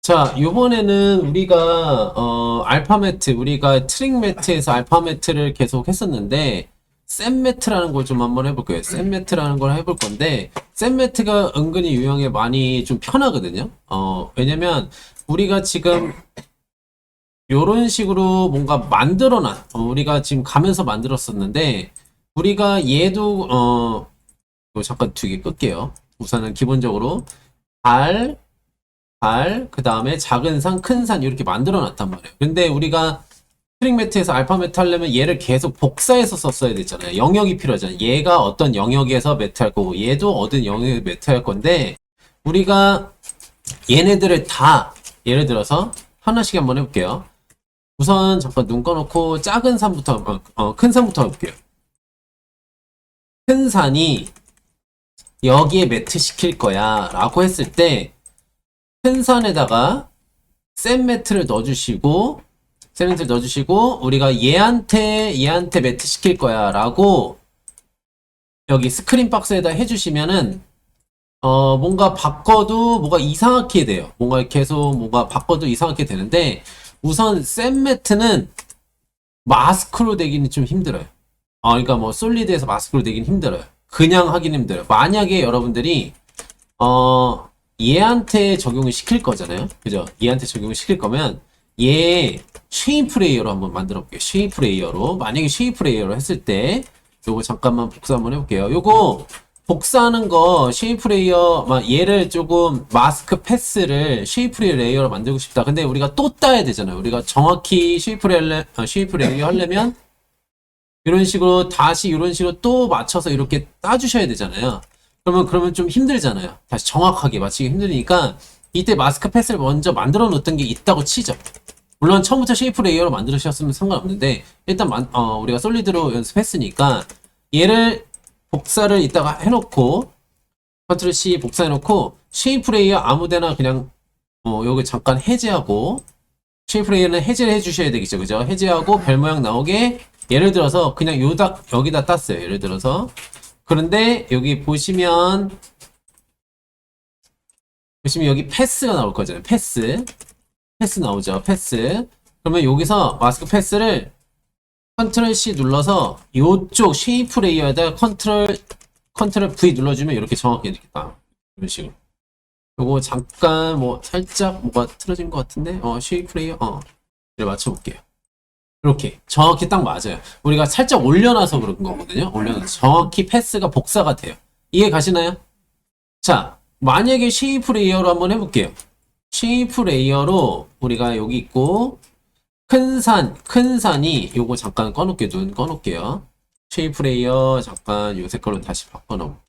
자, 요번에는 우리가, 알파 매트, 우리가 트릭 매트에서 알파 매트를 계속 했었는데, 샘 매트라는 걸 좀 한번 해볼 거예요. 샘 매트라는 걸 해볼 건데, 샘 매트가 은근히 유형에 많이 좀 편하거든요. 왜냐면, 우리가 지금 요런 식으로 뭔가 우리가 지금 가면서 만들었었는데, 우리가 얘도, 이거 잠깐 두 개 끌게요. 우선은 기본적으로, 그 다음에 작은 산, 큰 산 이렇게 만들어 놨단 말이에요. 근데 우리가 스트링 매트에서 알파 매트 하려면 얘를 계속 복사해서 썼어야 되잖아요. 영역이 필요하잖아요. 얘가 어떤 영역에서 매트 할 거고 얘도 어떤 영역에 매트 할 건데 우리가 얘네들을 다 예를 들어서 하나씩 한번 해볼게요. 우선 잠깐 눈 꺼놓고 작은 산부터 큰 산부터 해볼게요. 큰 산이 여기에 매트 시킬 거야 라고 했을 때 큰 산에다가 샘 매트를 넣어주시고 우리가 얘한테 매트 시킬 거야 라고 여기 스크린 박스에다 해주시면은 뭔가 바꿔도 뭐가 이상하게 돼요. 뭔가 계속 뭔가 바꿔도 이상하게 되는데 우선 샘 매트는 마스크로 되기는 좀 힘들어요. 그러니까 뭐 솔리드에서 마스크로 되기는 힘들어요. 그냥 하긴 힘들어요. 만약에 여러분들이 얘한테 적용을 시킬 거잖아요. 그죠? 얘한테 적용을 시킬 거면 얘 쉐이프 레이어로 한번 만들어 볼게요. 쉐이프 레이어로. 만약에 쉐이프 레이어로 했을 때 요거 잠깐만 복사 한번 해볼게요. 요거 복사하는 거 쉐이프 레이어 얘를 조금 마스크 패스를 쉐이프 레이어로 만들고 싶다. 근데 우리가 또 따야 되잖아요. 우리가 정확히 쉐이프 레이어 하려면 이런 식으로 다시 이런 식으로 또 맞춰서 이렇게 따주셔야 되잖아요. 그러면 좀 힘들잖아요. 다시 정확하게 맞추기 힘드니까 이때 마스크 패스를 먼저 만들어 놓던 게 있다고 치죠. 물론 처음부터 쉐이프 레이어로 만들으셨으면 상관없는데 일단 우리가 솔리드로 연습했으니까 얘를 복사를 이따가 해놓고 컨트롤 C 복사해놓고 쉐이프 레이어 아무데나 그냥 여기 잠깐 해제하고 쉐이프 레이어는 해제를 해주셔야 되겠죠. 그죠? 해제하고 별 모양 나오게 예를 들어서 그냥 여기다 땄어요. 예를 들어서 그런데 여기 보시면 여기 패스가 나올 거잖아요. 패스 나오죠. 패스. 그러면 여기서 마스크 패스를 컨트롤 C 눌러서 이쪽 쉐이프 레이어에다 컨트롤 V 눌러주면 이렇게 정확히 이렇게 딱 이런 식으로. 요거 잠깐 뭐 살짝 뭐가 틀어진 것 같은데 쉐이프 레이어 이를 맞춰볼게요. 이렇게 정확히 딱 맞아요. 우리가 살짝 올려놔서 그런 거거든요. 올려놔서 정확히 패스가 복사가 돼요. 이해 가시나요? 자, 만약에 쉐이프 레이어로 한번 해볼게요. 쉐이프 레이어로 우리가 여기 있고 큰 산이 요거 잠깐 꺼놓을게요. 눈 꺼놓을게요. 쉐이프 레이어 잠깐 요 색깔로 다시 바꿔놓을게요.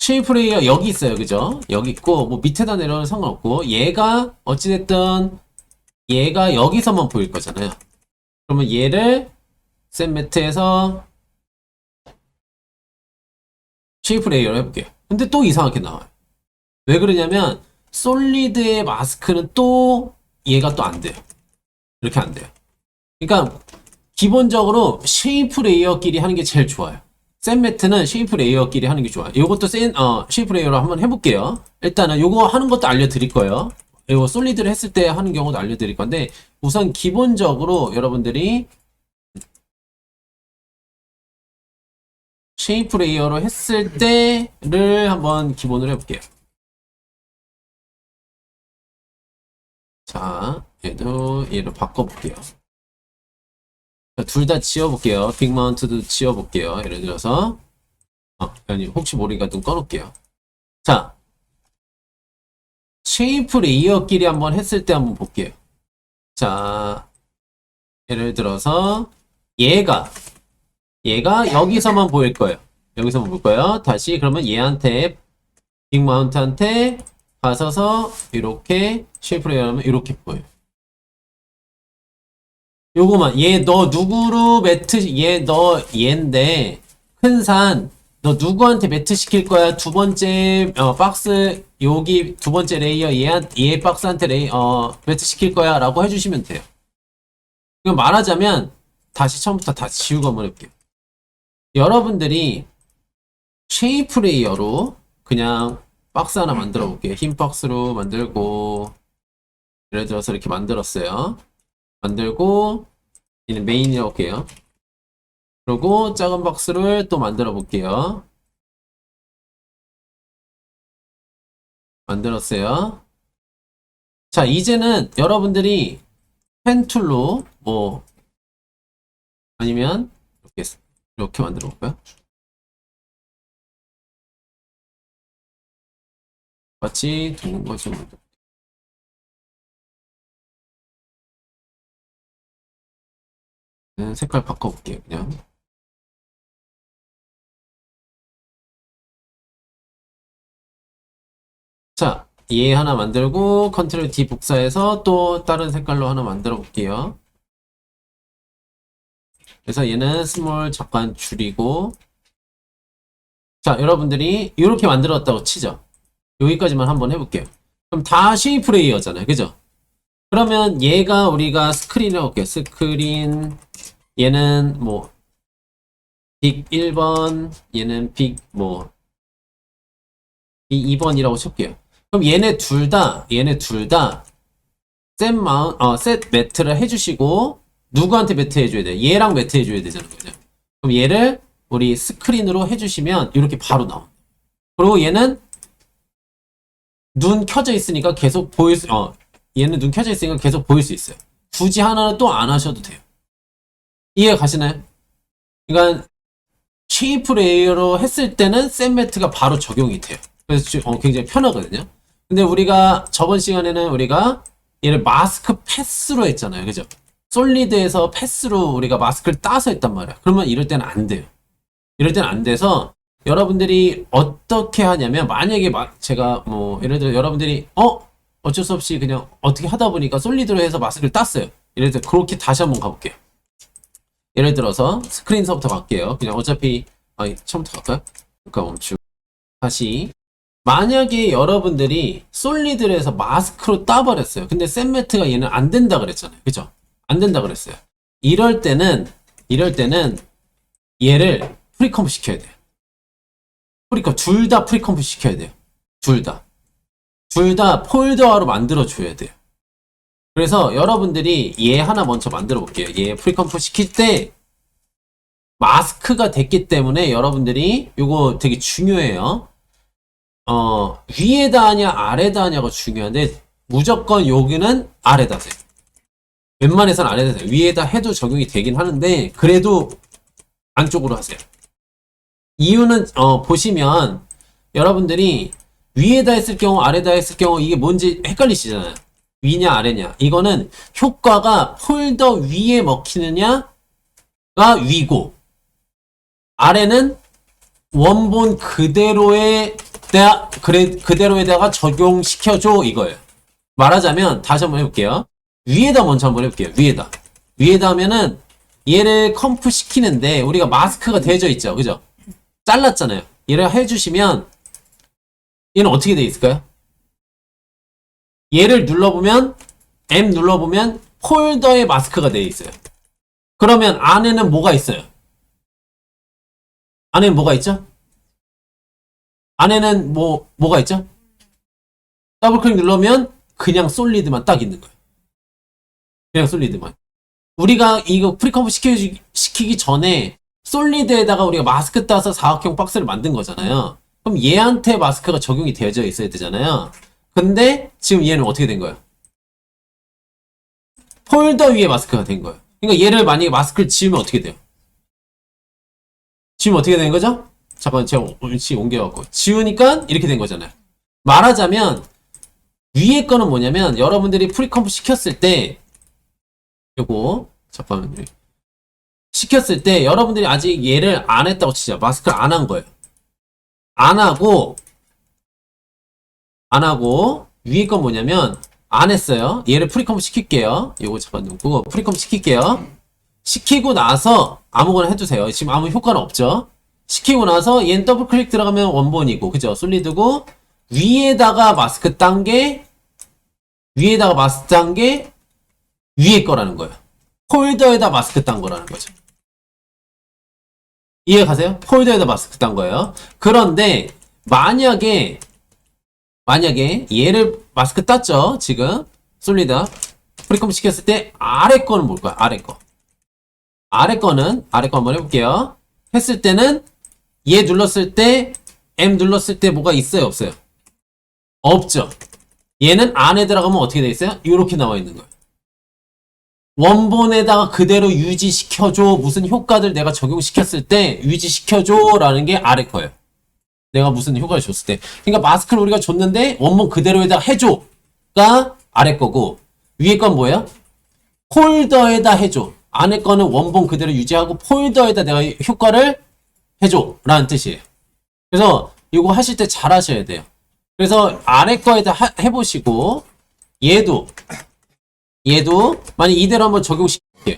쉐이프 레이어 여기 있어요. 그죠? 여기 있고 뭐 밑에다 내려도 상관없고 얘가 어찌됐든 얘가 여기서만 보일 거잖아요. 그러면 얘를 샘 매트에서 쉐이프 레이어로 해볼게요. 근데 또 이상하게 나와요. 왜 그러냐면 솔리드의 마스크는 또 얘가 또 안 돼요. 이렇게 안 돼요. 그러니까 기본적으로 쉐이프 레이어끼리 하는 게 제일 좋아요. 샘 매트는 쉐이프 레이어끼리 하는 게 좋아요. 이것도 쉐이프 레이어로 한번 해볼게요. 일단은 요거 하는 것도 알려드릴 거예요. 이거 솔리드를 했을 때 하는 경우도 알려드릴 건데 우선 기본적으로 여러분들이 쉐이프 레이어로 했을 때를 한번 기본으로 해볼게요. 자, 얘를 바꿔볼게요. 둘 다 지워볼게요. 빅마운트도 지워볼게요. 예를 들어서 아니 혹시 모르니까 눈 꺼놓을게요. 자, 쉐이프 레이어끼리 한번 했을 때 한번 볼게요. 자, 예를 들어서 얘가 여기서만 보일 거예요. 여기서만 보일 거예요. 다시 그러면 얘한테 빅마운트한테 가서서 이렇게 쉐이프 레이어 하면 이렇게 보여요. 요거만 얘 너 누구로 매트 얘인데 큰 산 너 누구한테 매트 시킬 거야? 두 번째 박스 여기 두 번째 레이어 얘 박스한테 매트 시킬 거야 라고 해주시면 돼요. 이거 말하자면 다시 처음부터 다시 지우고 한번 해볼게요. 여러분들이 쉐이프 레이어로 그냥 박스 하나 만들어 볼게요. 흰 박스로 만들고, 예를 들어서 이렇게 만들었어요. 만들고, 얘는 메인이라고 할게요. 그리고 작은 박스를 또 만들어 볼게요. 만들었어요. 자, 이제는 여러분들이 펜 툴로 뭐 아니면 이렇게 만들어 볼까요? 같이 두는 거죠. 색깔 바꿔볼게요. 그냥. 자, 얘 하나 만들고 컨트롤 D 복사해서 또 다른 색깔로 하나 만들어 볼게요. 그래서 얘는 스몰 잠깐 줄이고, 자, 여러분들이 이렇게 만들었다고 치죠. 여기까지만 한번 해볼게요. 그럼 다 쉐이프 레이어잖아요. 그죠? 그러면 얘가 우리가 스크린이라고 할게요. 스크린, 얘는 뭐 빅 1번, 얘는 빅 2번이라고 칠게요. 그럼 얘네 둘 다 셋 매트를 해주시고, 누구한테 매트 해줘야 돼요? 얘랑 매트 해줘야 되잖아요. 그죠? 그럼 얘를 우리 스크린으로 해주시면 이렇게 바로 나옵니다. 그리고 얘는 눈 켜져 있으니까 계속 얘는 눈 켜져 있으니까 계속 보일 수 있어요. 굳이 하나는 또 안 하셔도 돼요. 이해 가시나요? 그러니까 쉐이프 레이어로 했을 때는 셋 매트가 바로 적용이 돼요. 그래서 굉장히 편하거든요. 근데 우리가 저번 시간에는 우리가 얘를 마스크 패스로 했잖아요. 그죠? 솔리드에서 패스로 우리가 마스크를 따서 했단 말이야. 그러면 이럴 때는 안 돼요. 이럴 때는 안 돼서 여러분들이 어떻게 하냐면, 만약에 제가 예를 들어 여러분들이 어쩔 수 없이 그냥 어떻게 하다 보니까 솔리드로 해서 마스크를 땄어요. 예를 들어 그렇게 다시 한번 가볼게요. 예를 들어서 스크린서부터 갈게요. 그냥 어차피 처음부터 갈까요? 잠깐 멈추고 다시. 만약에 여러분들이 솔리드를 해서 마스크로 따버렸어요. 근데 샌매트가 얘는 안 된다 그랬잖아요. 그죠? 안 된다 그랬어요. 이럴 때는 얘를 프리컴프 시켜야 돼요. 둘 다 프리컴프 시켜야 돼요. 둘 다 폴더화로 만들어 줘야 돼요. 그래서 여러분들이 얘 하나 먼저 만들어 볼게요. 얘 프리컴프 시킬 때 마스크가 됐기 때문에 여러분들이 요거 되게 중요해요. 위에다 하냐 아래다 하냐가 중요한데, 무조건 여기는 아래다 하세요. 웬만해서는 아래다 하세요. 위에다 해도 적용이 되긴 하는데 그래도 안쪽으로 하세요. 이유는 보시면 여러분들이 위에다 했을 경우 아래다 했을 경우 이게 뭔지 헷갈리시잖아요. 위냐 아래냐. 이거는 효과가 폴더 위에 먹히느냐가 위고, 아래는 원본 그대로에다가 적용시켜줘 이거예요. 말하자면 다시 한번 해볼게요. 위에다 먼저 한번 해볼게요. 위에다 하면은 얘를 컴프 시키는데 우리가 마스크가 되어져 있죠. 그죠? 잘랐잖아요. 얘를 해주시면 얘는 어떻게 돼 있을까요? 얘를 눌러보면, M 눌러보면 폴더에 마스크가 되어 있어요. 그러면 안에는 뭐가 있어요? 안에는 뭐가 있죠? 안에는 뭐가 있죠? 더블 클릭 누르면 그냥 솔리드만 딱 있는 거예요. 그냥 솔리드만. 우리가 이거 프리컴프 시키기 전에 솔리드에다가 우리가 마스크 따서 사각형 박스를 만든 거잖아요. 그럼 얘한테 마스크가 적용이 되어져 있어야 되잖아요. 근데 지금 얘는 어떻게 된 거예요? 폴더 위에 마스크가 된 거예요. 그러니까 얘를 만약에 마스크를 지우면 어떻게 돼요? 지우면 어떻게 되는 거죠? 잠깐 제가 위치 옮겨갖고 지우니까 이렇게 된 거잖아요. 말하자면 위에 거는 뭐냐면, 여러분들이 프리컴프 시켰을 때 요거 잠깐만요. 시켰을 때 여러분들이 아직 얘를 안 했다고 치자. 마스크를 안 한 거예요. 안 하고 위에 건 뭐냐면 안 했어요. 얘를 프리컴프 시킬게요. 요거 잠깐 누르고 프리컴프 시킬게요. 시키고 나서 아무거나 해주세요. 지금 아무 효과는 없죠. 시키고 나서 얘는 더블 클릭 들어가면 원본이고, 그죠? 솔리드고, 위에다가 마스크 딴 게 위에 거라는 거예요. 폴더에다 마스크 딴 거라는 거죠. 이해 가세요? 폴더에다 마스크 딴 거예요. 그런데 만약에 얘를 마스크 땄죠. 지금 솔리드 프리컴 시켰을 때 아래 거는 뭘까요? 아래 거 한번 해볼게요. 했을 때는 얘 눌렀을 때 M 눌렀을 때 뭐가 있어요? 없어요? 없죠. 얘는 안에 들어가면 어떻게 돼 있어요? 이렇게 나와 있는 거예요. 원본에다가 그대로 유지시켜줘. 무슨 효과들 내가 적용시켰을 때 유지시켜줘 라는 게 아래 거예요. 내가 무슨 효과를 줬을 때. 그러니까 마스크를 우리가 줬는데 원본 그대로에다 해줘가 아래 거고, 위에 건 뭐예요? 폴더에다 해줘. 안에 거는 원본 그대로 유지하고 폴더에다 내가 효과를 해줘 라는 뜻이에요. 그래서 이거 하실 때 잘 하셔야 돼요. 그래서 아래 거에다 해보시고, 얘도 만약 이대로 한번 적용시킬게요.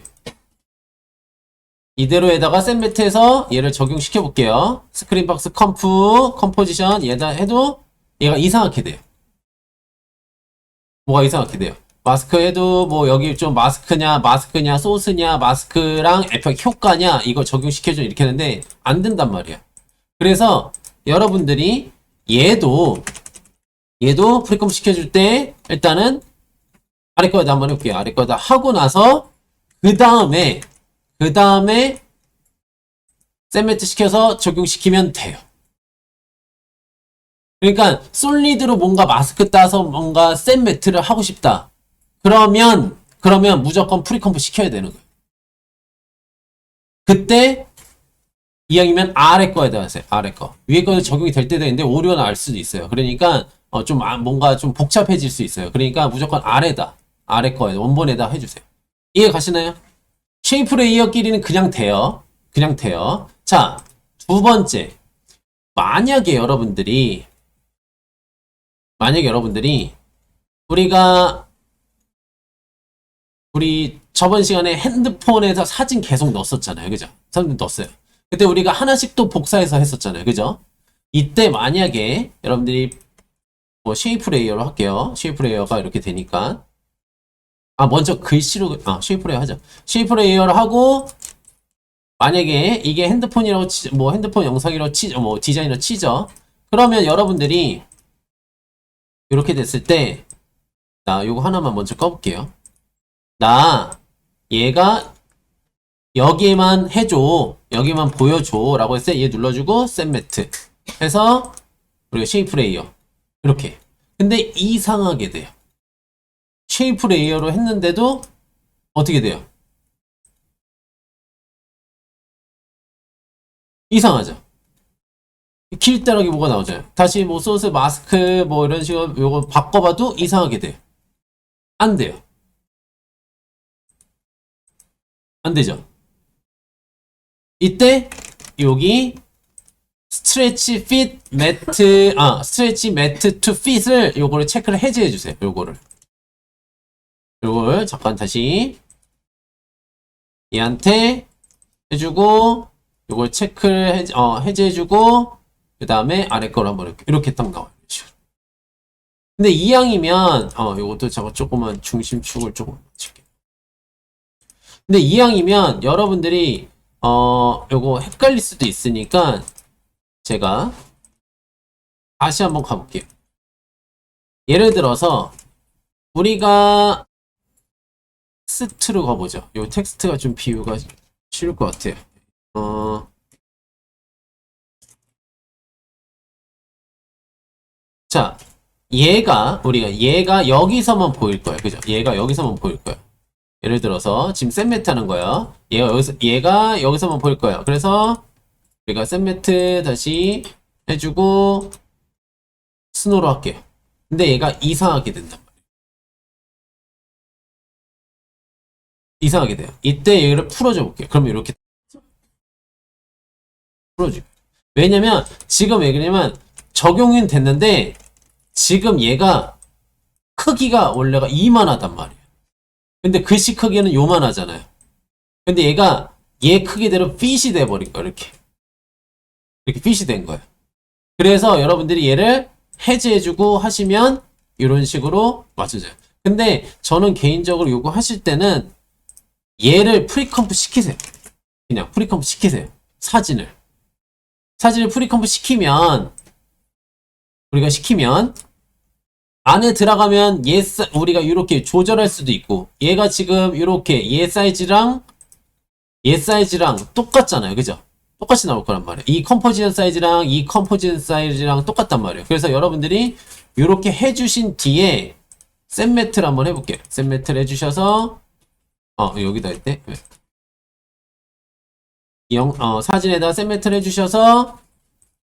이대로에다가 셋매트에서 얘를 적용시켜 볼게요. 스크린박스 컴포지션 얘다 해도 얘가 이상하게 돼요. 뭐가 이상하게 돼요? 마스크 해도 뭐 여기 좀 마스크냐 소스냐 마스크랑 에펙 효과냐 이거 적용시켜줘 이렇게 하는데 안 된단 말이야. 그래서 여러분들이 얘도 프리컴 시켜줄 때 일단은 아래 거에다 한번 해볼게요. 아래 거에다 하고 나서 그 다음에 셋매트 시켜서 적용시키면 돼요. 그러니까 솔리드로 뭔가 마스크 따서 뭔가 셋매트를 하고 싶다. 그러면 무조건 프리컴프 시켜야 되는 거예요. 그때 이왕이면 아래 거에다 하세요. 아래 거. 위에 거는 적용이 될 때도 있는데 오류가 날 수도 있어요. 그러니까 좀 뭔가 좀 복잡해질 수 있어요. 그러니까 무조건 아래 거에 원본에다 해주세요. 이해 가시나요? 쉐이프 레이어끼리는 그냥 돼요. 자, 두 번째. 만약에 여러분들이 우리 저번 시간에 핸드폰에서 사진 계속 넣었잖아요. 그죠? 사진 넣었어요. 그때 우리가 하나씩 또 복사해서 했었잖아요. 그죠? 이때 만약에 여러분들이 뭐 쉐이프 레이어로 할게요. 쉐이프 레이어가 이렇게 되니까 먼저 글씨로 쉐이프 레이어 하죠. 쉐이프 레이어를 하고 만약에 이게 핸드폰이라고 핸드폰 영상이라고 치죠. 디자인으로 치죠. 그러면 여러분들이 이렇게 됐을 때 나 요거 하나만 먼저 꺼볼게요. 나 얘가 여기에만 해줘. 여기만 보여줘. 라고 했을 때 얘 눌러주고 셋매트 해서 우리가 쉐이프 레이어 이렇게. 근데 이상하게 돼요. 쉐이프 레이어로 했는데도 어떻게 돼요? 이상하죠? 길다라기 뭐가 나오죠? 다시 소스 마스크 이런 식으로 요거 바꿔봐도 이상하게 돼요. 안 돼요. 안 되죠? 이때 여기 스트레치 매트 투 핏을 요거를 체크를 해제해 주세요. 요걸 잠깐 다시 얘한테 해주고 요걸 체크를 해제해주고 그 다음에 아래 거를 한번 이렇게 딱 나와요. 근데 이왕이면 요것도 제가 조금만 중심축을 조금 맞출게요. 근데 이왕이면 여러분들이 요거 헷갈릴 수도 있으니까 제가 다시 한번 가볼게요. 예를 들어서 우리가 텍스트로 가보죠. 요 텍스트가 좀 비유가 쉬울 것 같아요. 자, 얘가 여기서만 보일 거예요. 그죠? 얘가 여기서만 보일 거예요. 예를 들어서 지금 셋매트 하는 거예요. 얘가 여기서만 보일 거예요. 그래서 우리가 셋매트 다시 해주고 스노로 할게요. 근데 얘가 이상하게 된단 말이에요. 이상하게 돼요. 이때 얘를 풀어줘 볼게요. 그러면 이렇게 풀어줘요. 왜냐면 지금 왜 그러냐면 적용은 됐는데 지금 얘가 크기가 원래가 이만하단 말이에요. 근데 글씨 크기는 요만하잖아요. 근데 얘가 얘 크기대로 핏이 돼버린 거예요. 이렇게 핏이 된 거예요. 그래서 여러분들이 얘를 해제해주고 하시면 이런 식으로 맞춰져요. 근데 저는 개인적으로 요거 하실 때는 얘를 프리컴프 시키세요. 그냥 프리컴프 시키세요. 사진을. 사진을 프리컴프 시키면 안에 들어가면 우리가 이렇게 조절할 수도 있고 얘가 지금 이렇게 얘 사이즈랑 똑같잖아요. 그죠? 똑같이 나올 거란 말이에요. 이 컴포지션 사이즈랑 이 컴포지션 사이즈랑 똑같단 말이에요. 그래서 여러분들이 이렇게 해주신 뒤에 셋 매트를 한번 해볼게요. 셋 매트를 해주셔서 여기다 할 때 사진에다 셋 매트를 해주셔서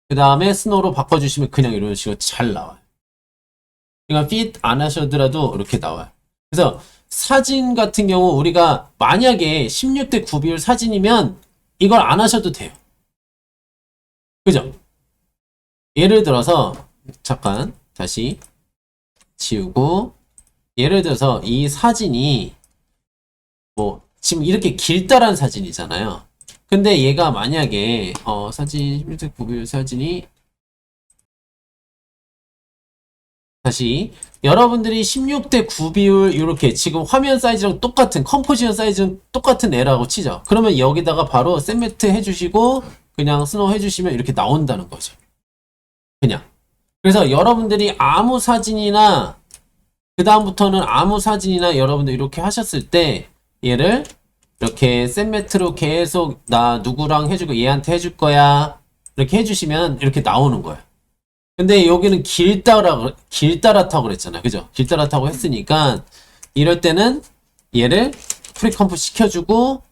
그 다음에 스노우로 바꿔주시면 그냥 이런 식으로 잘 나와요. 그러니까 핏 안 하셔더라도 이렇게 나와요. 그래서 사진 같은 경우 우리가 만약에 16대 9 비율 사진이면 이걸 안 하셔도 돼요. 그죠? 예를 들어서 잠깐 다시 지우고 예를 들어서 이 사진이 뭐 지금 이렇게 길다란 사진이잖아요. 근데 얘가 만약에 사진 16대 9 비율 사진이 다시 여러분들이 16대 9 비율 이렇게 지금 화면 사이즈랑 똑같은 컴포지션 사이즈는 똑같은 애라고 치죠. 그러면 여기다가 바로 셋 매트 해주시고 그냥 스노우 해주시면 이렇게 나온다는 거죠. 그냥. 그래서 여러분들이 아무 사진이나 그 다음부터는 아무 사진이나 여러분들 이렇게 하셨을 때 얘를 이렇게 셋 매트로 계속 나 누구랑 해주고 얘한테 해줄 거야 이렇게 해주시면 이렇게 나오는 거예요. 근데 여기는 길다랗다고 그랬잖아요. 그죠? 길다랗다고 했으니까 이럴 때는 얘를 프리컴프 시켜주고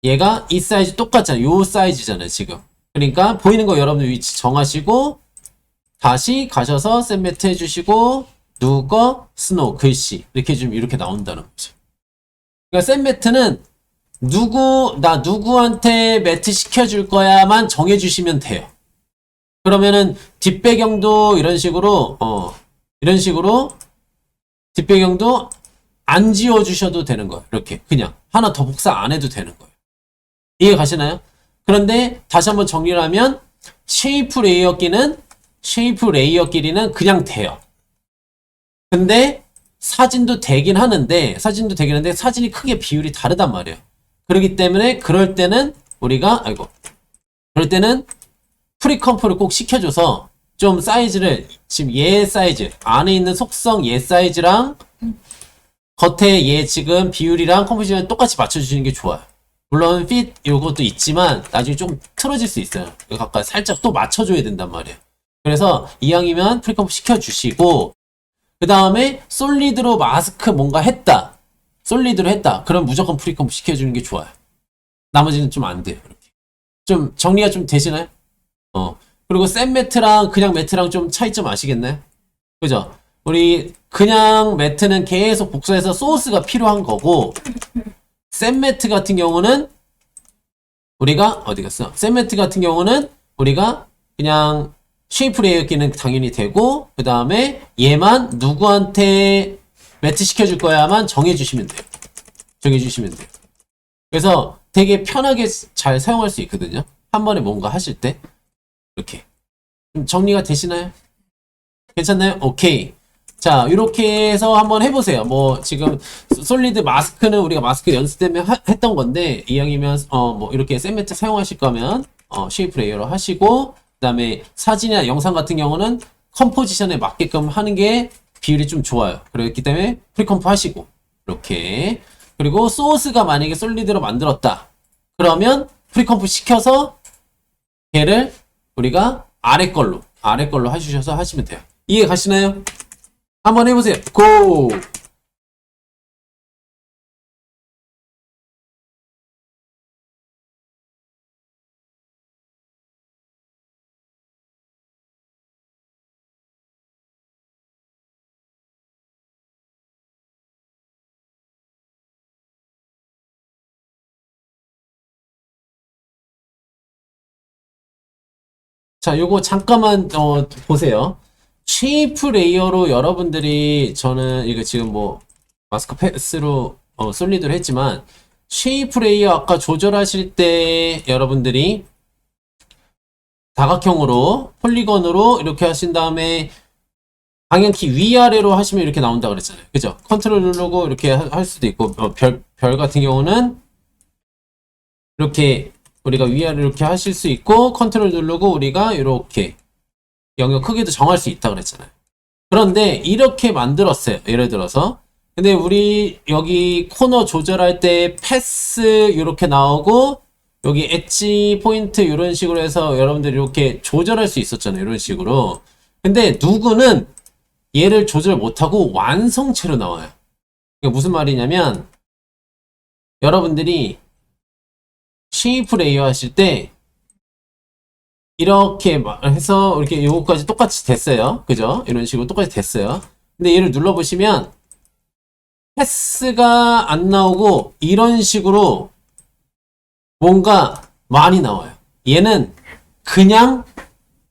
얘가 이 사이즈 똑같잖아요. 요 사이즈잖아요. 지금. 그러니까 보이는 거 여러분들 위치 정하시고 다시 가셔서 셋 매트 해주시고 누거 스노우 글씨 이렇게 해주면 이렇게 나온다는 거죠. 그러니까 셋 매트는 누구한테 매트 시켜줄 거야만 정해주시면 돼요. 그러면은 뒷배경도 이런 식으로 뒷배경도 안 지워주셔도 되는 거예요. 이렇게 그냥 하나 더 복사 안 해도 되는 거예요. 이해 가시나요? 그런데 다시 한번 정리를 하면 쉐이프 레이어 길이는 그냥 돼요. 근데 사진도 되긴 하는데 사진이 크게 비율이 다르단 말이에요. 그렇기 때문에 그럴 때는 프리컴프를 꼭 시켜줘서 좀 사이즈를 지금 얘 사이즈 안에 있는 속성 얘 사이즈랑 겉에 얘 지금 비율이랑 컴포지션을 똑같이 맞춰주시는 게 좋아요. 물론 핏 요것도 있지만 나중에 좀 틀어질 수 있어요. 아까 살짝 또 맞춰줘야 된단 말이에요. 그래서 이왕이면 프리컴프 시켜주시고 그 다음에 솔리드로 마스크 뭔가 했다. 그럼 무조건 프리컴프 시켜주는 게 좋아요. 나머지는 좀 안 돼요. 이렇게. 좀 정리가 좀 되시나요? 그리고 셋 매트랑 그냥 매트랑 좀 차이점 아시겠나요? 그죠? 우리 그냥 매트는 계속 복사해서 소스가 필요한 거고 셋 매트 같은 경우는 우리가 셋 매트 같은 경우는 우리가 그냥 쉐이프 레이어 끼는 당연히 되고 그 다음에 얘만 누구한테 매트 시켜줄 거야만 정해주시면 돼요. 그래서 되게 편하게 잘 사용할 수 있거든요. 한 번에 뭔가 하실 때 이렇게 좀 정리가 되시나요? 괜찮나요? 오케이. 자, 이렇게 해서 한번 해보세요. 뭐 지금 솔리드 마스크는 우리가 마스크 연습 때문에 했던 건데 이왕이면 뭐 이렇게 셋 매트 사용하실 거면 쉐이프 레이어로 하시고 그다음에 사진이나 영상 같은 경우는 컴포지션에 맞게끔 하는 게 비율이 좀 좋아요. 그렇기 때문에 프리컴프 하시고 이렇게 그리고 소스가 만약에 솔리드로 만들었다. 그러면 프리컴프 시켜서 걔를 우리가 아래 걸로 해주셔서 하시면 돼요. 이해 가시나요? 한번 해보세요. 고! 자, 요거 잠깐만 보세요. 쉐이프 레이어로 여러분들이 저는 이거 지금 뭐 마스크 패스로 솔리드로 했지만 쉐이프 레이어 아까 조절하실 때 여러분들이 다각형으로 폴리건으로 이렇게 하신 다음에 방향키 위아래로 하시면 이렇게 나온다 그랬잖아요. 그죠? 컨트롤 누르고 이렇게 할 수도 있고 별 같은 경우는 이렇게 우리가 위아래 이렇게 하실 수 있고 컨트롤 누르고 우리가 이렇게 영역 크기도 정할 수 있다 그랬잖아요. 그런데 이렇게 만들었어요. 예를 들어서 근데 우리 여기 코너 조절할 때 패스 이렇게 나오고 여기 엣지 포인트 이런 식으로 해서 여러분들이 이렇게 조절할 수 있었잖아요. 이런 식으로. 근데 누구는 얘를 조절 못하고 완성체로 나와요. 이게 무슨 말이냐면 여러분들이 쉐이프 레이어 하실 때 이렇게 해서 이렇게 요거까지 똑같이 됐어요. 그죠? 이런 식으로 똑같이 됐어요. 근데 얘를 눌러보시면 패스가 안 나오고 이런 식으로 뭔가 많이 나와요. 얘는 그냥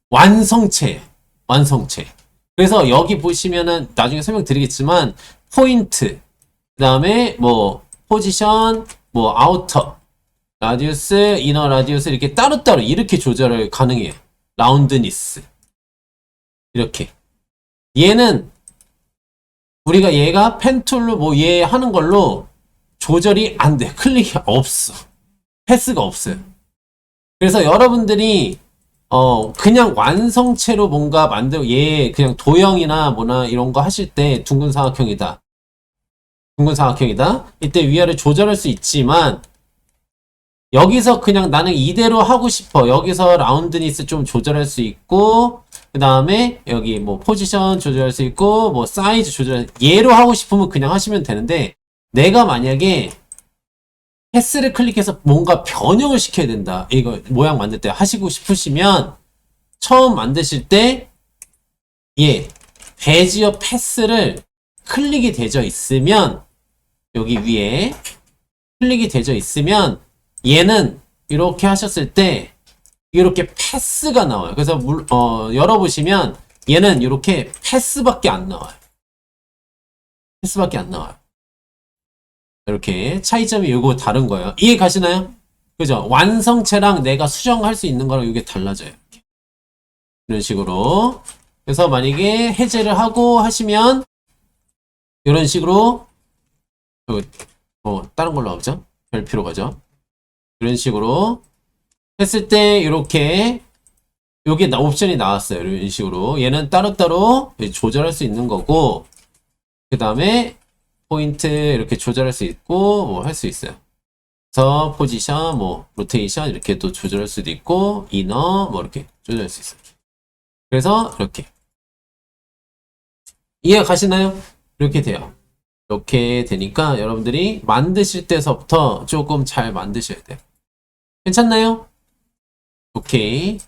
완성체예요. 완성체. 그래서 여기 보시면은 나중에 설명드리겠지만 포인트, 그 다음에 뭐 포지션, 뭐 아우터, 라디우스, 이너 라디우스 이렇게 따로따로 이렇게 조절을 가능해요. 라운드니스 이렇게. 얘는 우리가 얘가 펜툴로 뭐 얘 하는 걸로 조절이 안 돼. 클릭이 없어. 패스가 없어요. 그래서 여러분들이 그냥 완성체로 뭔가 만들고 얘 그냥 도형이나 뭐나 이런 거 하실 때 둥근 사각형이다. 둥근 사각형이다. 이때 위아래 조절할 수 있지만 여기서 그냥 나는 이대로 하고 싶어. 여기서 라운드니스 좀 조절할 수 있고 그 다음에 여기 뭐 포지션 조절할 수 있고 뭐 사이즈 조절 얘로 하고 싶으면 그냥 하시면 되는데 내가 만약에 패스를 클릭해서 뭔가 변형을 시켜야 된다. 이거 모양 만들 때 하시고 싶으시면 처음 만드실 때 베지어 패스를 클릭이 되어 있으면 여기 위에 클릭이 되어 있으면 얘는 이렇게 하셨을 때 이렇게 패스가 나와요. 그래서 열어보시면 얘는 이렇게 패스밖에 안 나와요. 패스밖에 안 나와요. 이렇게 차이점이 요거 다른 거예요. 이해 가시나요? 그죠? 완성체랑 내가 수정할 수 있는 거랑 이게 달라져요. 이렇게. 이런 식으로. 그래서 만약에 해제를 하고 하시면 이런 식으로 다른 걸로 하죠? 별 필요가 죠 이런 식으로 했을 때 이렇게 요게 옵션이 나왔어요. 이런 식으로 얘는 따로따로 조절할 수 있는 거고 그 다음에 포인트 이렇게 조절할 수 있고 뭐 할 수 있어요. 그래서 포지션 뭐 로테이션 이렇게 또 조절할 수도 있고 이너 뭐 이렇게 조절할 수 있어요. 그래서 이렇게 이해 가시나요? 이렇게 돼요. 이렇게 되니까 여러분들이 만드실 때서부터 조금 잘 만드셔야 돼요. 괜찮나요? 오케이.